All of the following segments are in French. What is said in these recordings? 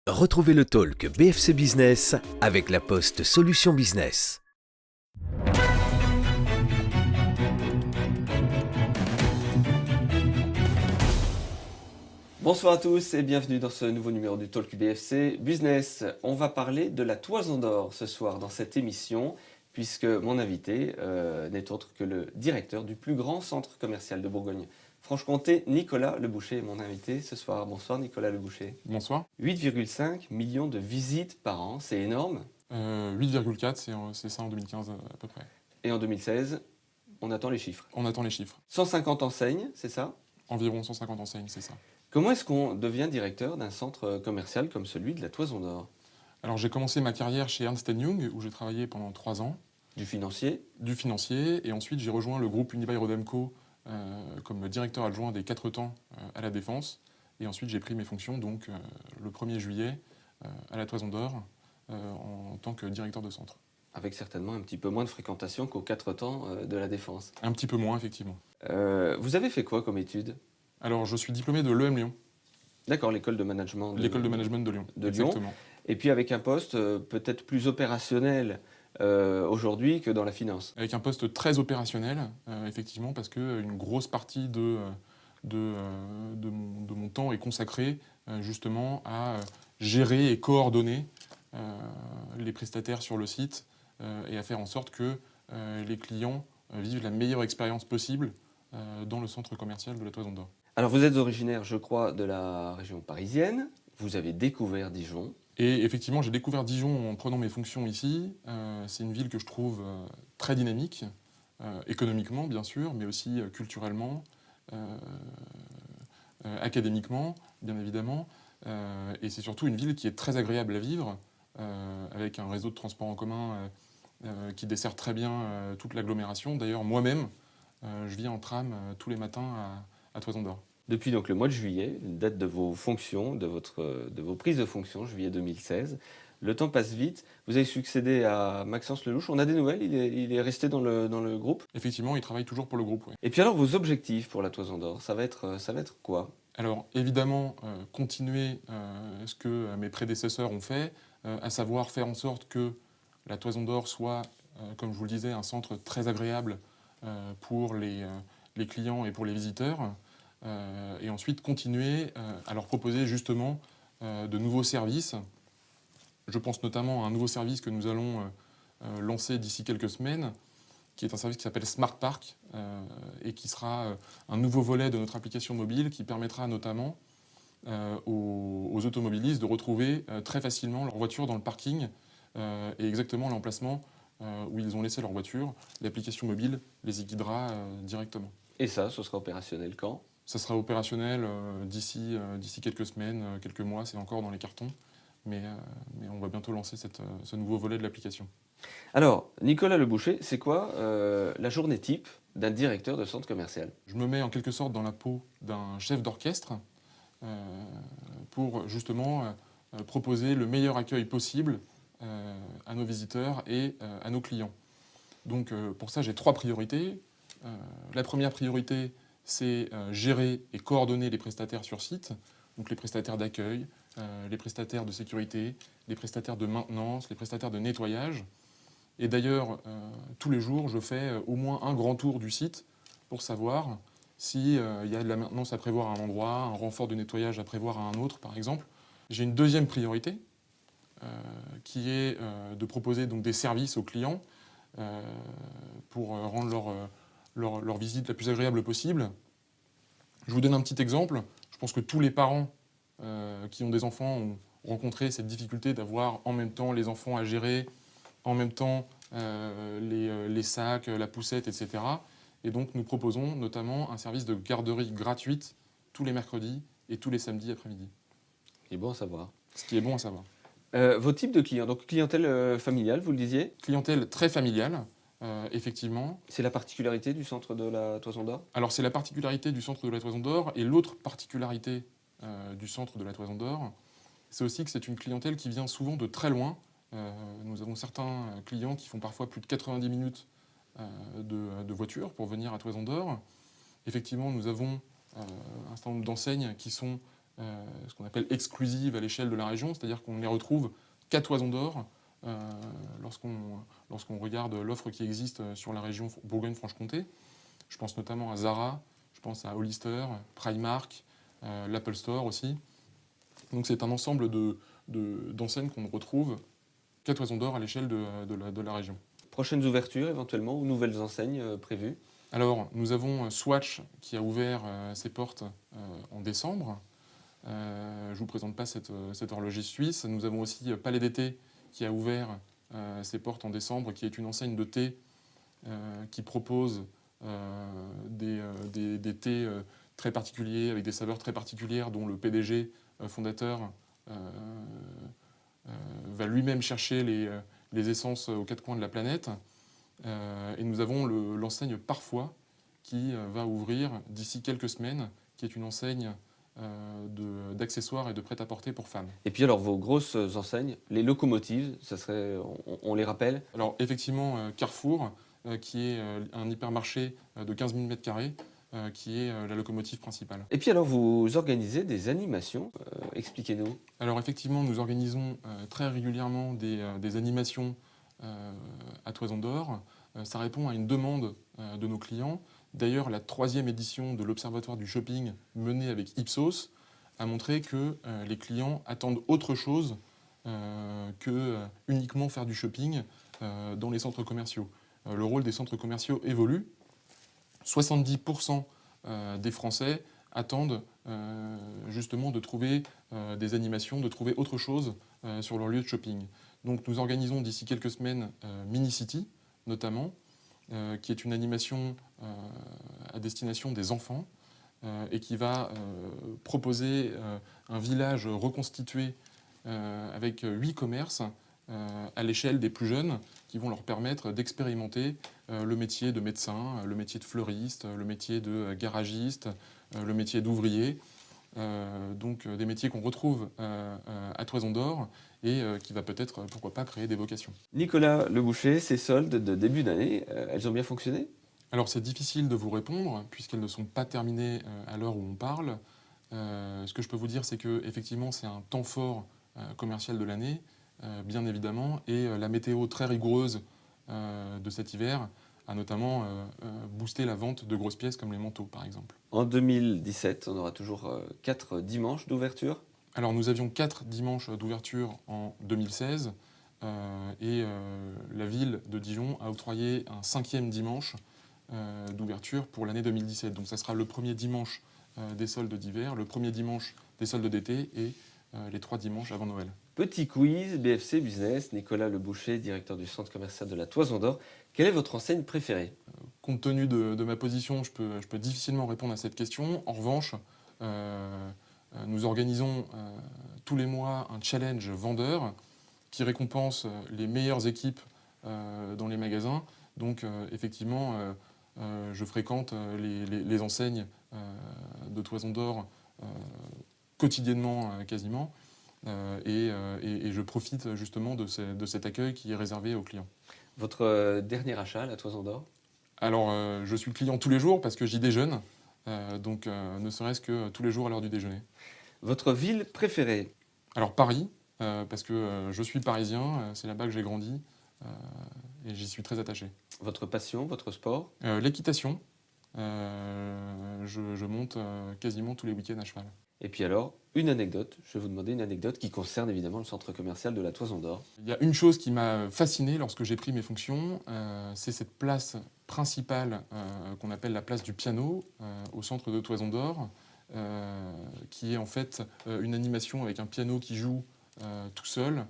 Retrouvez le talk BFC Business avec la Poste Solutions Business. Bonsoir à tous et bienvenue dans ce nouveau numéro du Talk BFC Business. On va parler de la Toison d'Or ce soir dans cette émission, puisque mon invité n'est autre que le directeur du plus grand centre commercial de Bourgogne-Franche-Comté, Nicolas Leboucher, est mon invité ce soir. Bonsoir Nicolas Leboucher. Bonsoir. 8,5 millions de visites par an, c'est énorme. 8,4, c'est ça en 2015 à peu près. Et en 2016, on attend les chiffres. On attend les chiffres. 150 enseignes, c'est ça ? Environ 150 enseignes, c'est ça. Comment est-ce qu'on devient directeur d'un centre commercial comme celui de la Toison d'Or ? Alors j'ai commencé ma carrière chez Ernst & Young, où j'ai travaillé pendant 3 ans. Du financier ? Du financier, et ensuite j'ai rejoint le groupe Unibail-Rodamco comme directeur adjoint des 4 temps à la Défense. Et ensuite j'ai pris mes fonctions donc le 1er juillet à la Toison d'Or en tant que directeur de centre. Avec certainement un petit peu moins de fréquentation qu'aux 4 temps de la Défense. Un petit peu moins, effectivement. Vous avez fait quoi comme études ? Alors je suis diplômé de l'EM Lyon. D'accord, l'école de management de, L'école de management de Lyon. Lyon. Et puis avec un poste peut-être plus opérationnel aujourd'hui que dans la finance. Avec un poste très opérationnel, effectivement, parce qu'une grosse partie de mon temps est consacrée justement à gérer et coordonner les prestataires sur le site et à faire en sorte que les clients vivent la meilleure expérience possible dans le centre commercial de la Toison d'Or. Alors vous êtes originaire, je crois, de la région parisienne. Vous avez découvert Dijon. Et effectivement, j'ai découvert Dijon en prenant mes fonctions ici. C'est une ville que je trouve très dynamique, économiquement bien sûr, mais aussi culturellement, académiquement, bien évidemment. Et c'est surtout une ville qui est très agréable à vivre, avec un réseau de transport en commun qui dessert très bien toute l'agglomération. D'ailleurs, moi-même, je vis en tram tous les matins à Toison d'Or. Depuis donc le mois de juillet, date de vos fonctions, de vos prises de fonction, juillet 2016. Le temps passe vite. Vous avez succédé à Maxence Lelouch. On a des nouvelles, il est resté dans le groupe. Effectivement, il travaille toujours pour le groupe. Oui. Et puis alors, vos objectifs pour la Toison d'Or, ça va être quoi ? Alors évidemment, continuer ce que mes prédécesseurs ont fait, à savoir faire en sorte que la Toison d'Or soit, comme je vous le disais, un centre très agréable pour les clients et pour les visiteurs. Et ensuite continuer à leur proposer justement de nouveaux services. Je pense notamment à un nouveau service que nous allons lancer d'ici quelques semaines, qui est un service qui s'appelle Smart Park et qui sera un nouveau volet de notre application mobile qui permettra notamment aux automobilistes de retrouver très facilement leur voiture dans le parking et exactement l'emplacement où ils ont laissé leur voiture. L'application mobile les y guidera directement. Et ça, ce sera opérationnel quand ? Ça sera opérationnel d'ici quelques semaines, quelques mois, c'est encore dans les cartons. Mais on va bientôt lancer ce nouveau volet de l'application. Alors, Nicolas Leboucher, c'est quoi la journée type d'un directeur de centre commercial ? Je me mets en quelque sorte dans la peau d'un chef d'orchestre pour justement proposer le meilleur accueil possible à nos visiteurs et à nos clients. Donc pour ça, j'ai 3 priorités. La première priorité, c'est gérer et coordonner les prestataires sur site, donc les prestataires d'accueil, les prestataires de sécurité, les prestataires de maintenance, les prestataires de nettoyage. Et d'ailleurs, tous les jours, je fais au moins un grand tour du site pour savoir s'il y a de la maintenance à prévoir à un endroit, un renfort de nettoyage à prévoir à un autre, par exemple. J'ai une deuxième priorité, qui est de proposer donc, des services aux clients pour rendre leur visite la plus agréable possible. Je vous donne un petit exemple. Je pense que tous les parents qui ont des enfants ont rencontré cette difficulté d'avoir en même temps les enfants à gérer, en même temps les sacs, la poussette, etc. Et donc nous proposons notamment un service de garderie gratuite tous les mercredis et tous les samedis après-midi. Ce qui est bon à savoir. Ce qui est bon à savoir. Vos types de clients, donc clientèle familiale, vous le disiez ? Clientèle très familiale. Effectivement. C'est la particularité du centre de la Toison d'Or ? Alors c'est la particularité du centre de la Toison d'Or, et l'autre particularité du centre de la Toison d'Or, c'est aussi que c'est une clientèle qui vient souvent de très loin. Nous avons certains clients qui font parfois plus de 90 minutes de voiture pour venir à Toison d'Or. Effectivement, nous avons un certain nombre d'enseignes qui sont ce qu'on appelle exclusives à l'échelle de la région, c'est-à-dire qu'on ne les retrouve qu'à Toison d'Or lorsqu'on regarde l'offre qui existe sur la région Bourgogne-Franche-Comté. Je pense notamment à Zara, je pense à Hollister, Primark, l'Apple Store aussi. Donc c'est un ensemble d'enseignes qu'on ne retrouve qu'à Toison d'Or à l'échelle de la région. Prochaines ouvertures éventuellement ou nouvelles enseignes prévues? Alors, nous avons Swatch qui a ouvert ses portes en décembre. Je ne vous présente pas cette horlogerie suisse. Nous avons aussi Palais d'été qui a ouvert ses portes en décembre, qui est une enseigne de thé qui propose des thés très particuliers, avec des saveurs très particulières, dont le PDG fondateur va lui-même chercher les essences aux quatre coins de la planète. Et nous avons l'enseigne Parfois qui va ouvrir d'ici quelques semaines, qui est une enseigne d'accessoires et de prêt-à-porter pour femmes. Et puis alors vos grosses enseignes, les locomotives, ça serait, on les rappelle? Alors effectivement, Carrefour, qui est un hypermarché de 15 000 m², qui est la locomotive principale. Et puis alors vous organisez des animations, expliquez-nous. Alors effectivement, nous organisons très régulièrement des animations à Toison d'Or. Ça répond à une demande de nos clients. D'ailleurs, la 3e édition de l'Observatoire du shopping menée avec Ipsos a montré que les clients attendent autre chose que uniquement faire du shopping dans les centres commerciaux. Le rôle des centres commerciaux évolue. 70% des Français attendent justement de trouver des animations, de trouver autre chose sur leur lieu de shopping. Donc nous organisons d'ici quelques semaines Mini City, notamment, qui est une animation à destination des enfants et qui va proposer un village reconstitué avec 8 commerces à l'échelle des plus jeunes qui vont leur permettre d'expérimenter le métier de médecin, le métier de fleuriste, le métier de garagiste, le métier d'ouvrier. Donc des métiers qu'on retrouve à Toison d'Or et qui va peut-être, pourquoi pas, créer des vocations. Nicolas Leboucher, ces soldes de début d'année, elles ont bien fonctionné? Alors c'est difficile de vous répondre puisqu'elles ne sont pas terminées à l'heure où on parle. Ce que je peux vous dire, c'est qu'effectivement c'est un temps fort commercial de l'année, bien évidemment, et la météo très rigoureuse de cet hiver a notamment boosté la vente de grosses pièces comme les manteaux par exemple. En 2017, on aura toujours 4 dimanches d'ouverture. Alors nous avions 4 dimanches d'ouverture en 2016 et la ville de Dijon a octroyé un 5e dimanche d'ouverture pour l'année 2017. Donc ça sera le premier dimanche des soldes d'hiver, le premier dimanche des soldes d'été et les 3 dimanches avant Noël. Petit quiz, BFC Business, Nicolas Leboucher, directeur du centre commercial de la Toison d'Or. Quelle est votre enseigne préférée? Compte tenu de ma position, je peux difficilement répondre à cette question. En revanche, nous organisons tous les mois un challenge vendeur qui récompense les meilleures équipes dans les magasins. Donc effectivement, je fréquente les enseignes de Toison d'Or quotidiennement quasiment. Et je profite justement de cet accueil qui est réservé aux clients. Votre dernier achat à la Toison d'Or? Alors, je suis client tous les jours parce que j'y déjeune, donc ne serait-ce que tous les jours à l'heure du déjeuner. Votre ville préférée? Alors Paris, parce que je suis parisien, c'est là-bas que j'ai grandi et j'y suis très attaché. Votre passion, votre sport? L'équitation, je monte quasiment tous les week-ends à cheval. Et puis alors, une anecdote, je vais vous demander une anecdote qui concerne évidemment le centre commercial de la Toison d'Or. Il y a une chose qui m'a fasciné lorsque j'ai pris mes fonctions, c'est cette place principale qu'on appelle la place du piano au centre de Toison d'Or, qui est en fait une animation avec un piano qui joue tout seul,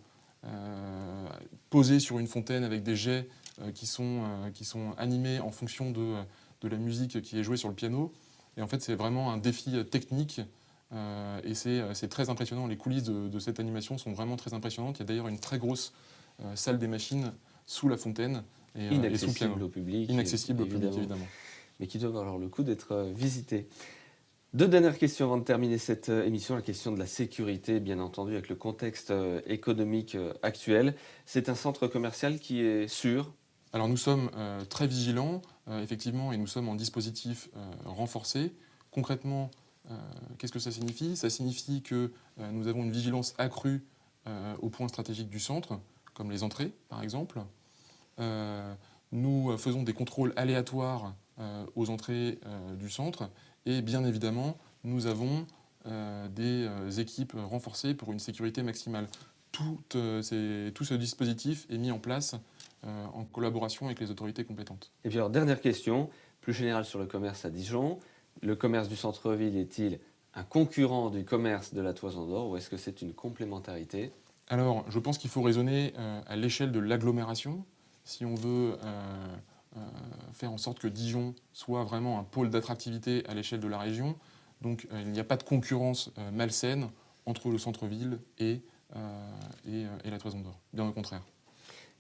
posé sur une fontaine avec des jets qui sont animés en fonction de la musique qui est jouée sur le piano. Et en fait, c'est vraiment un défi technique. Et c'est très impressionnant. Les coulisses de cette animation sont vraiment très impressionnantes. Il y a d'ailleurs une très grosse salle des machines sous la fontaine et sous le piano. Au public. Inaccessible au public, évidemment. Mais qui doit avoir le coup d'être visité. 2 dernières questions avant de terminer cette émission. La question de la sécurité, bien entendu, avec le contexte économique actuel. C'est un centre commercial qui est sûr? Alors nous sommes très vigilants, effectivement, et nous sommes en dispositif renforcé. Concrètement, Qu'est-ce que ça signifie? Ça signifie que nous avons une vigilance accrue aux points stratégiques du centre, comme les entrées par exemple. Nous faisons des contrôles aléatoires aux entrées du centre et bien évidemment nous avons des équipes renforcées pour une sécurité maximale. Tout ce dispositif est mis en place en collaboration avec les autorités compétentes. Et puis alors, dernière question, plus générale sur le commerce à Dijon. Le commerce du centre-ville est-il un concurrent du commerce de la Toison d'Or ou est-ce que c'est une complémentarité? Alors, je pense qu'il faut raisonner à l'échelle de l'agglomération. Si on veut faire en sorte que Dijon soit vraiment un pôle d'attractivité à l'échelle de la région, donc il n'y a pas de concurrence malsaine entre le centre-ville et la Toison d'Or, bien au contraire.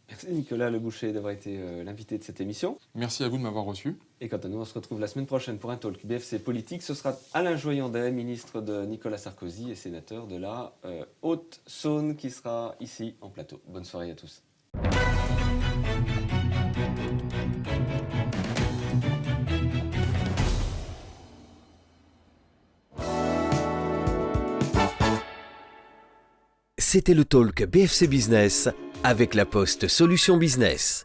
Merci Nicolas Leboucher d'avoir été l'invité de cette émission. Merci à vous de m'avoir reçu. Et quant à nous, on se retrouve la semaine prochaine pour un talk BFC politique. Ce sera Alain Joyandet, ministre de Nicolas Sarkozy et sénateur de la Haute-Saône, qui sera ici en plateau. Bonne soirée à tous. C'était le talk BFC Business avec la Poste Solutions Business.